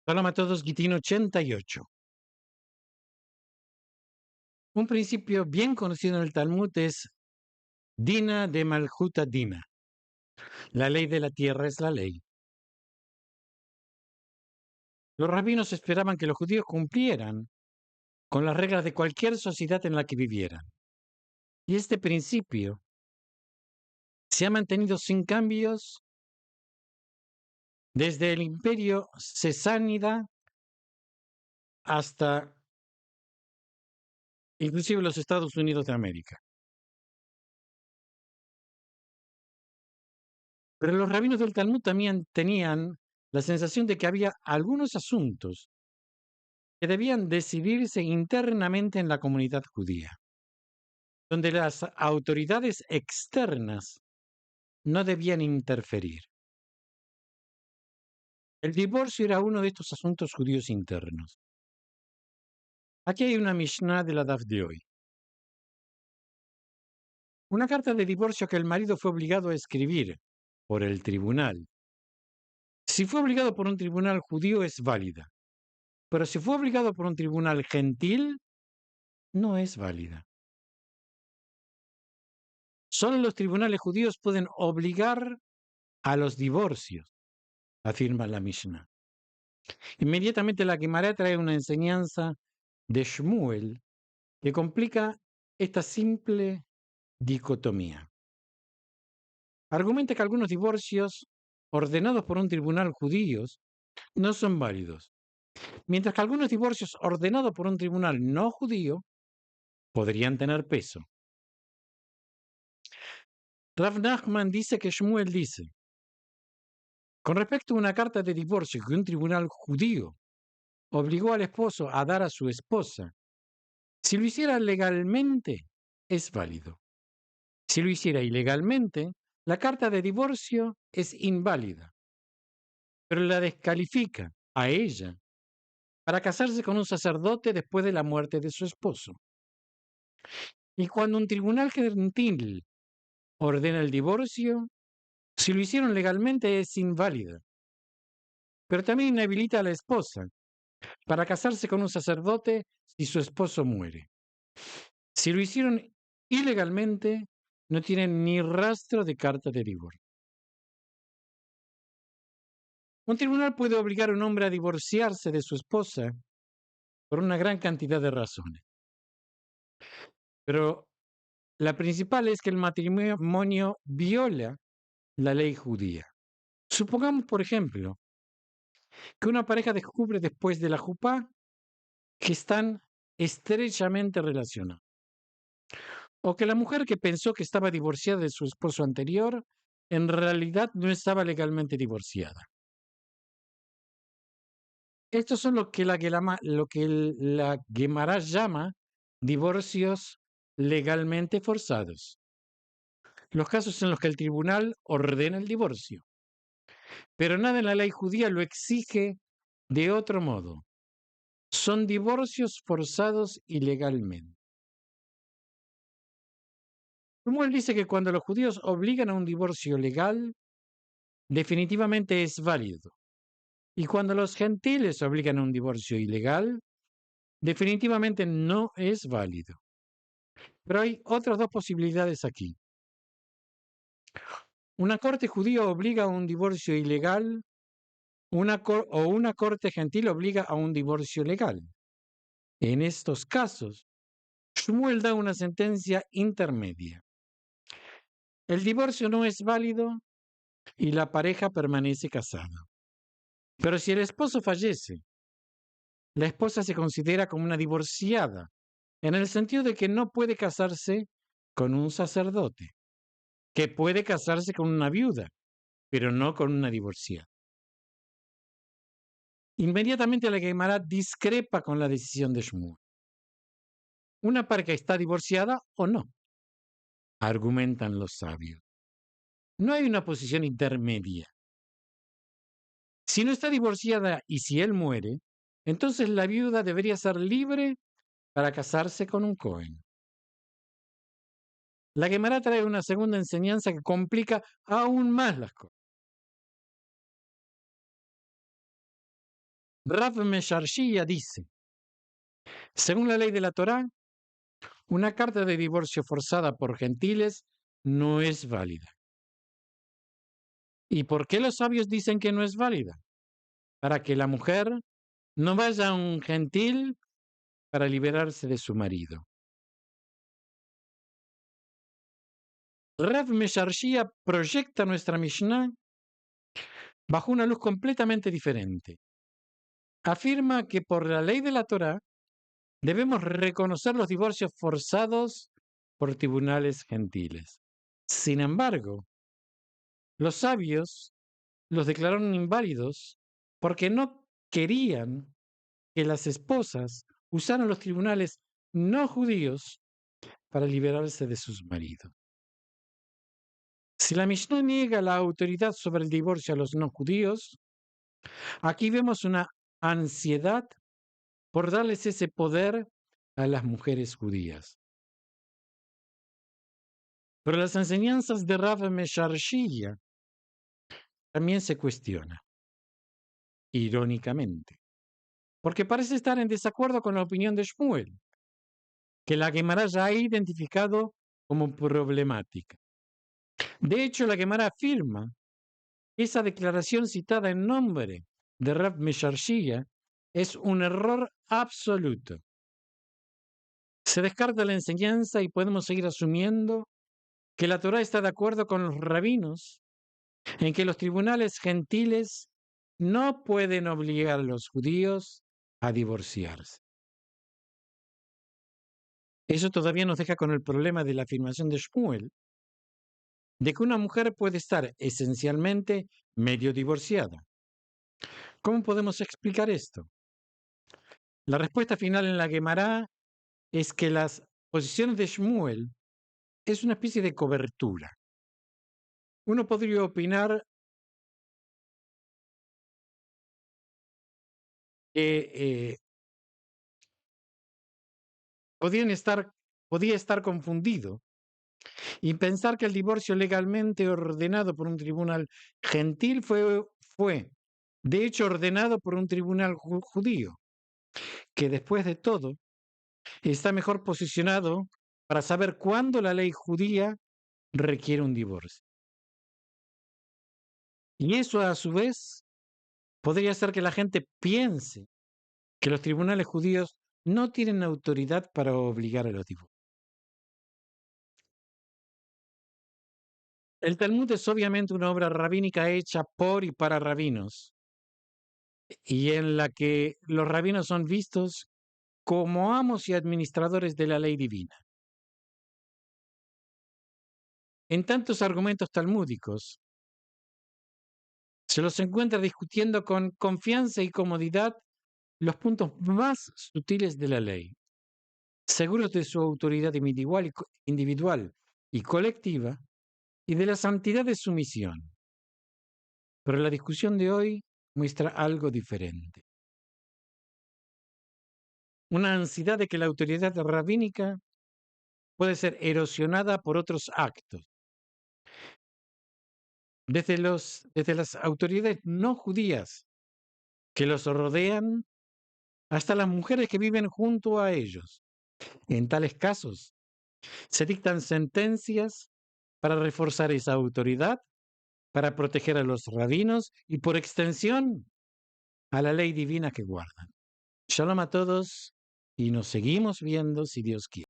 Shalom a todos, Gitín 88. Un principio bien conocido en el Talmud es Dina de Malhuta Dina. La ley de la tierra es la ley. Los rabinos esperaban que los judíos cumplieran con las reglas de cualquier sociedad en la que vivieran. Y este principio se ha mantenido sin cambios desde el imperio sasánida hasta inclusive los Estados Unidos de América. Pero los rabinos del Talmud también tenían la sensación de que había algunos asuntos que debían decidirse internamente en la comunidad judía, donde las autoridades externas no debían interferir. El divorcio era uno de estos asuntos judíos internos. Aquí hay una Mishnah de la Daf de hoy. Una carta de divorcio que el marido fue obligado a escribir por el tribunal. Si fue obligado por un tribunal judío es válida, pero si fue obligado por un tribunal gentil, no es válida. Solo los tribunales judíos pueden obligar a los divorcios, afirma la Mishnah. Inmediatamente la Gemara trae una enseñanza de Shmuel que complica esta simple dicotomía. Argumenta que algunos divorcios ordenados por un tribunal judíos no son válidos, mientras que algunos divorcios ordenados por un tribunal no judío podrían tener peso. Rav Nachman dice que Shmuel dice, con respecto a una carta de divorcio que un tribunal judío obligó al esposo a dar a su esposa, si lo hiciera legalmente, es válido. Si lo hiciera ilegalmente, la carta de divorcio es inválida, pero la descalifica a ella para casarse con un sacerdote después de la muerte de su esposo. Y cuando un tribunal gentil ordena el divorcio, si lo hicieron legalmente es inválida, pero también inhabilita a la esposa para casarse con un sacerdote si su esposo muere. Si lo hicieron ilegalmente, no tienen ni rastro de carta de divorcio. Un tribunal puede obligar a un hombre a divorciarse de su esposa por una gran cantidad de razones. Pero la principal es que el matrimonio viola la ley judía. Supongamos, por ejemplo, que una pareja descubre después de la jupá que están estrechamente relacionados. O que la mujer que pensó que estaba divorciada de su esposo anterior, en realidad no estaba legalmente divorciada. Estos son lo que la Gemara llama divorcios legalmente forzados. Los casos en los que el tribunal ordena el divorcio. Pero nada en la ley judía lo exige de otro modo. Son divorcios forzados ilegalmente. Shmuel dice que cuando los judíos obligan a un divorcio legal, definitivamente es válido. Y cuando los gentiles obligan a un divorcio ilegal, definitivamente no es válido. Pero hay otras dos posibilidades aquí. Una corte judía obliga a un divorcio ilegal o una corte gentil obliga a un divorcio legal. En estos casos, Shmuel da una sentencia intermedia. El divorcio no es válido y la pareja permanece casada. Pero si el esposo fallece, la esposa se considera como una divorciada, en el sentido de que no puede casarse con un sacerdote, que puede casarse con una viuda, pero no con una divorciada. Inmediatamente la Gemara discrepa con la decisión de Shmuel. Una pareja está divorciada o no, argumentan los sabios. No hay una posición intermedia. Si no está divorciada y si él muere, entonces la viuda debería ser libre para casarse con un Cohen. La Gemara trae una segunda enseñanza que complica aún más las cosas. Rav Mesharshiya dice, según la ley de la Torá, una carta de divorcio forzada por gentiles no es válida. ¿Y por qué los sabios dicen que no es válida? Para que la mujer no vaya a un gentil para liberarse de su marido. Rav Mesharshiya proyecta nuestra Mishnah bajo una luz completamente diferente. Afirma que por la ley de la Torá debemos reconocer los divorcios forzados por tribunales gentiles. Sin embargo, los sabios los declararon inválidos porque no querían que las esposas usaran los tribunales no judíos para liberarse de sus maridos. Si la Mishnah niega la autoridad sobre el divorcio a los no judíos, aquí vemos una ansiedad por darles ese poder a las mujeres judías. Pero las enseñanzas de Rav Mesharshiya también se cuestionan, irónicamente, porque parece estar en desacuerdo con la opinión de Shmuel, que la Gemara ya ha identificado como problemática. De hecho, la Gemara afirma que esa declaración citada en nombre de Rav Mesharshiya es un error absoluto. Se descarta la enseñanza y podemos seguir asumiendo que la Torá está de acuerdo con los rabinos en que los tribunales gentiles no pueden obligar a los judíos a divorciarse. Eso todavía nos deja con el problema de la afirmación de Shmuel, de que una mujer puede estar esencialmente medio divorciada. ¿Cómo podemos explicar esto? La respuesta final en la Gemara es que las posiciones de Shmuel es una especie de cobertura. Uno podría opinar que podía estar confundido y pensar que el divorcio legalmente ordenado por un tribunal gentil fue de hecho ordenado por un tribunal judío, que después de todo está mejor posicionado para saber cuándo la ley judía requiere un divorcio. Y eso a su vez podría hacer que la gente piense que los tribunales judíos no tienen autoridad para obligar a los divorcios. El Talmud es obviamente una obra rabínica hecha por y para rabinos, y en la que los rabinos son vistos como amos y administradores de la ley divina. En tantos argumentos talmúdicos, se los encuentra discutiendo con confianza y comodidad los puntos más sutiles de la ley, seguros de su autoridad individual y colectiva y de la santidad de su misión. Pero la discusión de hoy muestra algo diferente. Una ansiedad de que la autoridad rabínica puede ser erosionada por otros actos. Desde las autoridades no judías que los rodean hasta las mujeres que viven junto a ellos. En tales casos, se dictan sentencias para reforzar esa autoridad, para proteger a los rabinos y, por extensión, a la ley divina que guardan. Shalom a todos y nos seguimos viendo si Dios quiere.